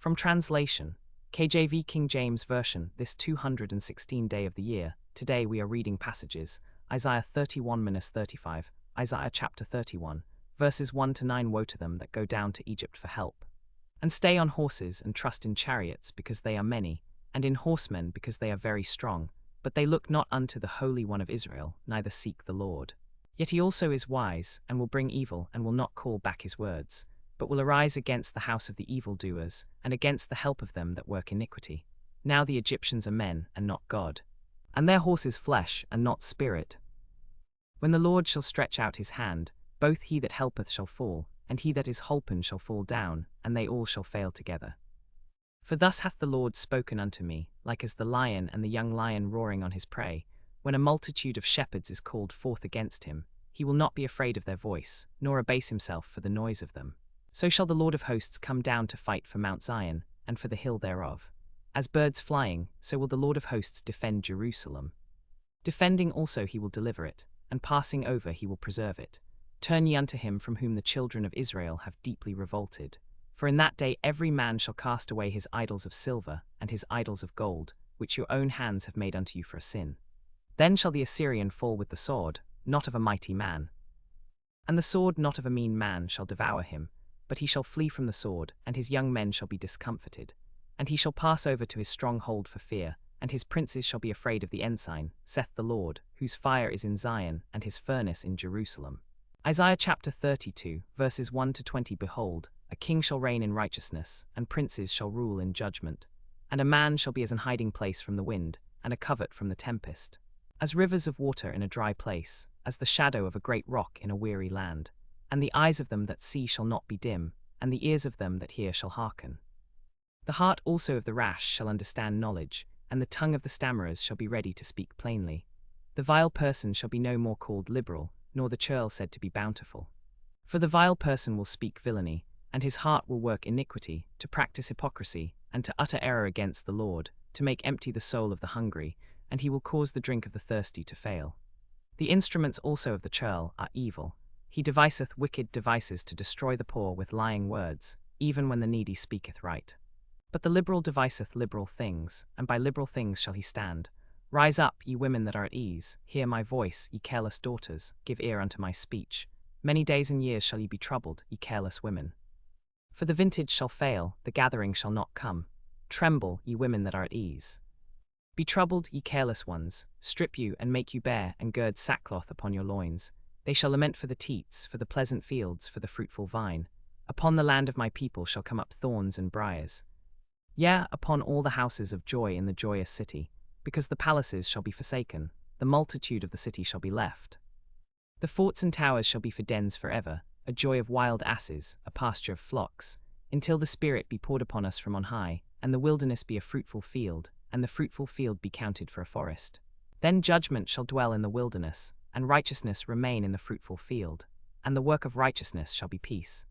From translation, KJV King James Version, this 216 day of the year. Today we are reading passages, Isaiah 31-35, Isaiah chapter 31, verses 1 to 9. Woe to them that go down to Egypt for help, and stay on horses and trust in chariots because they are many, and in horsemen because they are very strong, but they look not unto the Holy One of Israel, neither seek the Lord. Yet he also is wise, and will bring evil, and will not call back his words, but will arise against the house of the evildoers, and against the help of them that work iniquity. Now the Egyptians are men, and not God, and their horses flesh, and not spirit. When the Lord shall stretch out his hand, both he that helpeth shall fall, and he that is holpen shall fall down, and they all shall fail together. For thus hath the Lord spoken unto me, like as the lion and the young lion roaring on his prey, when a multitude of shepherds is called forth against him, he will not be afraid of their voice, nor abase himself for the noise of them. So shall the Lord of hosts come down to fight for Mount Zion, and for the hill thereof. As birds flying, so will the Lord of hosts defend Jerusalem. Defending also he will deliver it, and passing over he will preserve it. Turn ye unto him from whom the children of Israel have deeply revolted. For in that day every man shall cast away his idols of silver, and his idols of gold, which your own hands have made unto you for a sin. Then shall the Assyrian fall with the sword, not of a mighty man. And the sword not of a mean man shall devour him, but he shall flee from the sword, and his young men shall be discomfited. And he shall pass over to his stronghold for fear, and his princes shall be afraid of the ensign, saith the Lord, whose fire is in Zion, and his furnace in Jerusalem. Isaiah chapter 32, verses 1 to 20. Behold, a king shall reign in righteousness, and princes shall rule in judgment. And a man shall be as an hiding place from the wind, and a covert from the tempest. As rivers of water in a dry place, as the shadow of a great rock in a weary land. And the eyes of them that see shall not be dim, and the ears of them that hear shall hearken. The heart also of the rash shall understand knowledge, and the tongue of the stammerers shall be ready to speak plainly. The vile person shall be no more called liberal, nor the churl said to be bountiful. For the vile person will speak villainy, and his heart will work iniquity, to practice hypocrisy, and to utter error against the Lord, to make empty the soul of the hungry, and he will cause the drink of the thirsty to fail. The instruments also of the churl are evil. He deviseth wicked devices to destroy the poor with lying words, even when the needy speaketh right. But the liberal deviseth liberal things, and by liberal things shall he stand. Rise up, ye women that are at ease, hear my voice, ye careless daughters, give ear unto my speech. Many days and years shall ye be troubled, ye careless women. For the vintage shall fail, the gathering shall not come. Tremble, ye women that are at ease. Be troubled, ye careless ones, strip you and make you bare, and gird sackcloth upon your loins. They shall lament for the teats, for the pleasant fields, for the fruitful vine. Upon the land of my people shall come up thorns and briars. Yea, upon all the houses of joy in the joyous city, because the palaces shall be forsaken, the multitude of the city shall be left. The forts and towers shall be for dens forever, a joy of wild asses, a pasture of flocks, until the Spirit be poured upon us from on high, and the wilderness be a fruitful field, and the fruitful field be counted for a forest. Then judgment shall dwell in the wilderness, and righteousness remain in the fruitful field, and the work of righteousness shall be peace.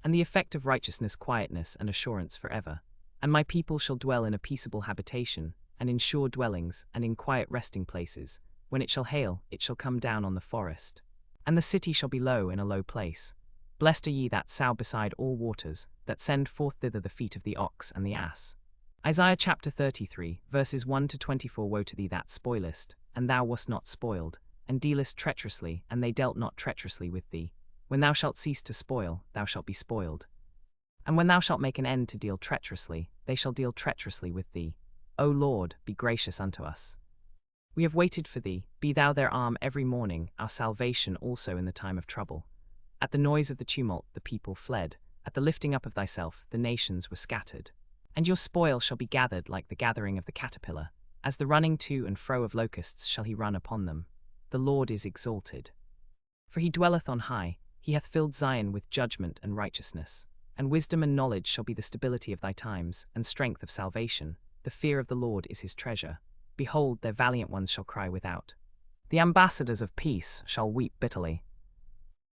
And the effect of righteousness quietness and assurance forever. And my people shall dwell in a peaceable habitation, and in sure dwellings, and in quiet resting places. When it shall hail, it shall come down on the forest. And the city shall be low in a low place. Blessed are ye that sow beside all waters, that send forth thither the feet of the ox and the ass. Isaiah chapter 33, verses 1 to 24. Woe to thee that spoilest, and thou wast not spoiled, and dealest treacherously, and they dealt not treacherously with thee. When thou shalt cease to spoil, thou shalt be spoiled. And when thou shalt make an end to deal treacherously, they shall deal treacherously with thee. O Lord, be gracious unto us. We have waited for thee, be thou their arm every morning, our salvation also in the time of trouble. At the noise of the tumult the people fled, at the lifting up of thyself the nations were scattered. And your spoil shall be gathered like the gathering of the caterpillar, as the running to and fro of locusts shall he run upon them. The Lord is exalted. For he dwelleth on high, he hath filled Zion with judgment and righteousness. And wisdom and knowledge shall be the stability of thy times, and strength of salvation. The fear of the Lord is his treasure. Behold, their valiant ones shall cry without. The ambassadors of peace shall weep bitterly.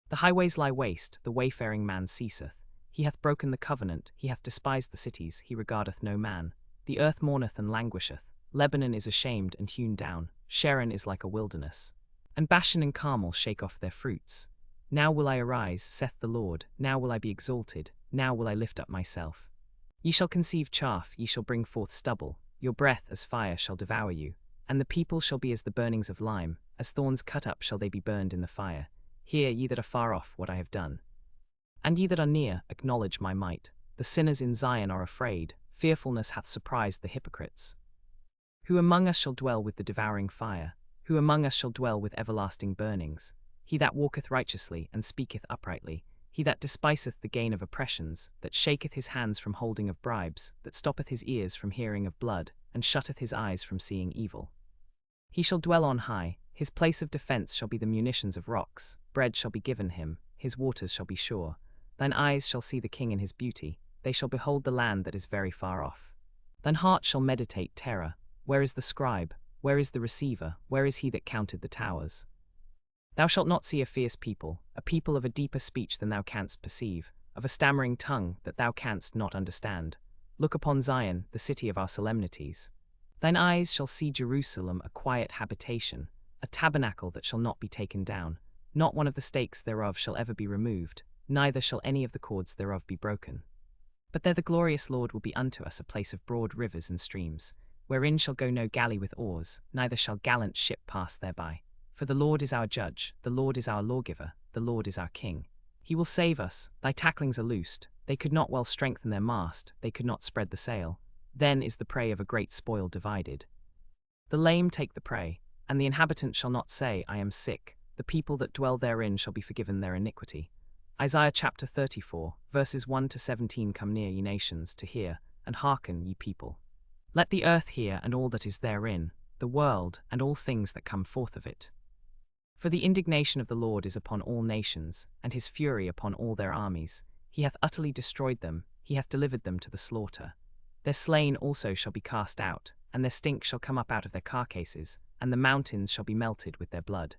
The highways lie waste, the wayfaring man ceaseth. He hath broken the covenant, he hath despised the cities, he regardeth no man. The earth mourneth and languisheth. Lebanon is ashamed and hewn down. Sharon is like a wilderness. And Bashan and Carmel shake off their fruits. Now will I arise, saith the Lord, now will I be exalted, now will I lift up myself. Ye shall conceive chaff, ye shall bring forth stubble, your breath as fire shall devour you, and the people shall be as the burnings of lime, as thorns cut up shall they be burned in the fire. Hear, ye that are far off, what I have done. And ye that are near, acknowledge my might. The sinners in Zion are afraid, fearfulness hath surprised the hypocrites. Who among us shall dwell with the devouring fire? Who among us shall dwell with everlasting burnings? He that walketh righteously and speaketh uprightly, he that despiseth the gain of oppressions, that shaketh his hands from holding of bribes, that stoppeth his ears from hearing of blood, and shutteth his eyes from seeing evil. He shall dwell on high, his place of defence shall be the munitions of rocks, bread shall be given him, his waters shall be sure. Thine eyes shall see the king in his beauty, they shall behold the land that is very far off. Thine heart shall meditate terror. Where is the scribe? Where is the receiver? Where is he that counted the towers? Thou shalt not see a fierce people, a people of a deeper speech than thou canst perceive, of a stammering tongue that thou canst not understand. Look upon Zion, the city of our solemnities. Thine eyes shall see Jerusalem, a quiet habitation, a tabernacle that shall not be taken down. Not one of the stakes thereof shall ever be removed, neither shall any of the cords thereof be broken. But there the glorious Lord will be unto us a place of broad rivers and streams, wherein shall go no galley with oars, neither shall gallant ship pass thereby. For the Lord is our judge, the Lord is our lawgiver, the Lord is our king. He will save us. Thy tacklings are loosed, they could not well strengthen their mast, they could not spread the sail. Then is the prey of a great spoil divided. The lame take the prey, and the inhabitant shall not say, I am sick. The people that dwell therein shall be forgiven their iniquity. Isaiah chapter 34, verses 1 to 17. Come near, ye nations, to hear, and hearken, ye people. Let the earth hear, and all that is therein, the world, and all things that come forth of it. For the indignation of the Lord is upon all nations, and his fury upon all their armies. He hath utterly destroyed them, he hath delivered them to the slaughter. Their slain also shall be cast out, and their stink shall come up out of their carcasses, and the mountains shall be melted with their blood.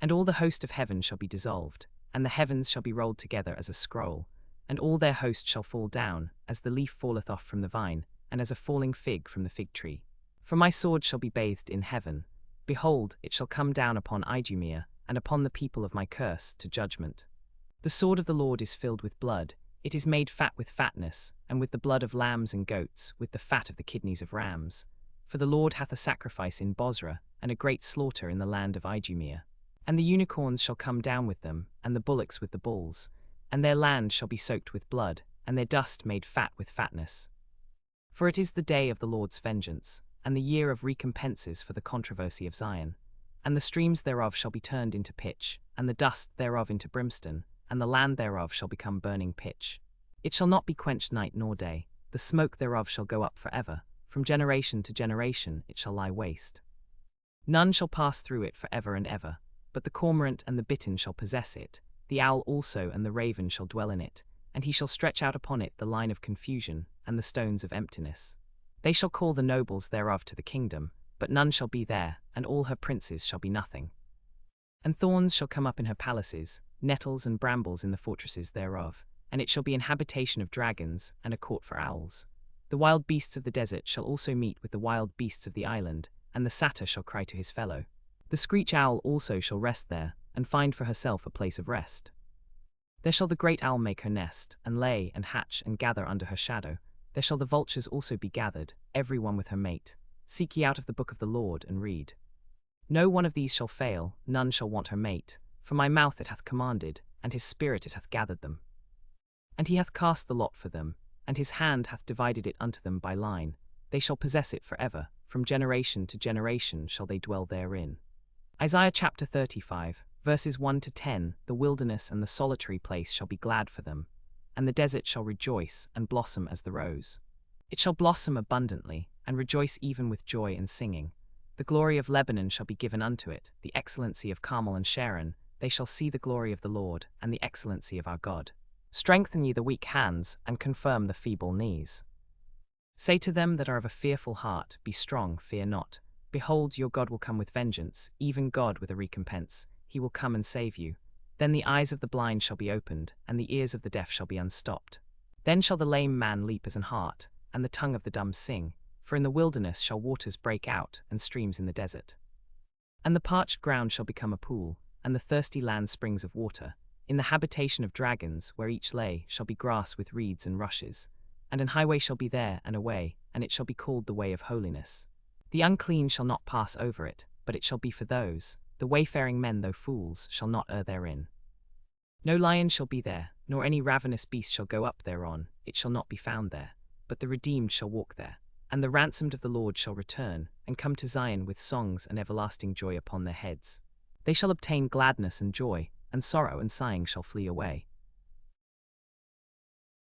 And all the host of heaven shall be dissolved, and the heavens shall be rolled together as a scroll, and all their host shall fall down, as the leaf falleth off from the vine, and as a falling fig from the fig tree. For my sword shall be bathed in heaven. Behold, it shall come down upon Idumea, and upon the people of my curse, to judgment. The sword of the Lord is filled with blood, it is made fat with fatness, and with the blood of lambs and goats, with the fat of the kidneys of rams. For the Lord hath a sacrifice in Bozrah, and a great slaughter in the land of Idumea. And the unicorns shall come down with them, and the bullocks with the bulls, and their land shall be soaked with blood, and their dust made fat with fatness. For it is the day of the Lord's vengeance, and the year of recompenses for the controversy of Zion. And the streams thereof shall be turned into pitch, and the dust thereof into brimstone, and the land thereof shall become burning pitch. It shall not be quenched night nor day, the smoke thereof shall go up forever, from generation to generation it shall lie waste. None shall pass through it for ever and ever, but the cormorant and the bittern shall possess it, the owl also and the raven shall dwell in it, and he shall stretch out upon it the line of confusion, and the stones of emptiness. They shall call the nobles thereof to the kingdom, but none shall be there, and all her princes shall be nothing. And thorns shall come up in her palaces, nettles and brambles in the fortresses thereof, and it shall be an habitation of dragons, and a court for owls. The wild beasts of the desert shall also meet with the wild beasts of the island, and the satyr shall cry to his fellow. The screech owl also shall rest there, and find for herself a place of rest. There shall the great owl make her nest, and lay, and hatch, and gather under her shadow. There shall the vultures also be gathered, every one with her mate. Seek ye out of the book of the Lord, and read. No one of these shall fail, none shall want her mate, for my mouth it hath commanded, and his spirit it hath gathered them. And he hath cast the lot for them, and his hand hath divided it unto them by line. They shall possess it for ever, from generation to generation shall they dwell therein. Isaiah chapter 35, verses 1 to 10. The wilderness and the solitary place shall be glad for them, and the desert shall rejoice and blossom as the rose. It shall blossom abundantly, and rejoice even with joy and singing. The glory of Lebanon shall be given unto it, the excellency of Carmel and Sharon. They shall see the glory of the Lord, and the excellency of our God. Strengthen ye the weak hands, and confirm the feeble knees. Say to them that are of a fearful heart, Be strong, fear not. Behold, your God will come with vengeance, even God with a recompense. He will come and save you. Then the eyes of the blind shall be opened, and the ears of the deaf shall be unstopped. Then shall the lame man leap as an hart, and the tongue of the dumb sing. For in the wilderness shall waters break out, and streams in the desert. And the parched ground shall become a pool, and the thirsty land springs of water. In the habitation of dragons, where each lay, shall be grass with reeds and rushes. And an highway shall be there and a way, and it shall be called the way of holiness. The unclean shall not pass over it, but it shall be for those, the wayfaring men though fools shall not err therein. No lion shall be there, nor any ravenous beast shall go up thereon, it shall not be found there, but the redeemed shall walk there. And the ransomed of the Lord shall return, and come to Zion with songs and everlasting joy upon their heads. They shall obtain gladness and joy, and sorrow and sighing shall flee away.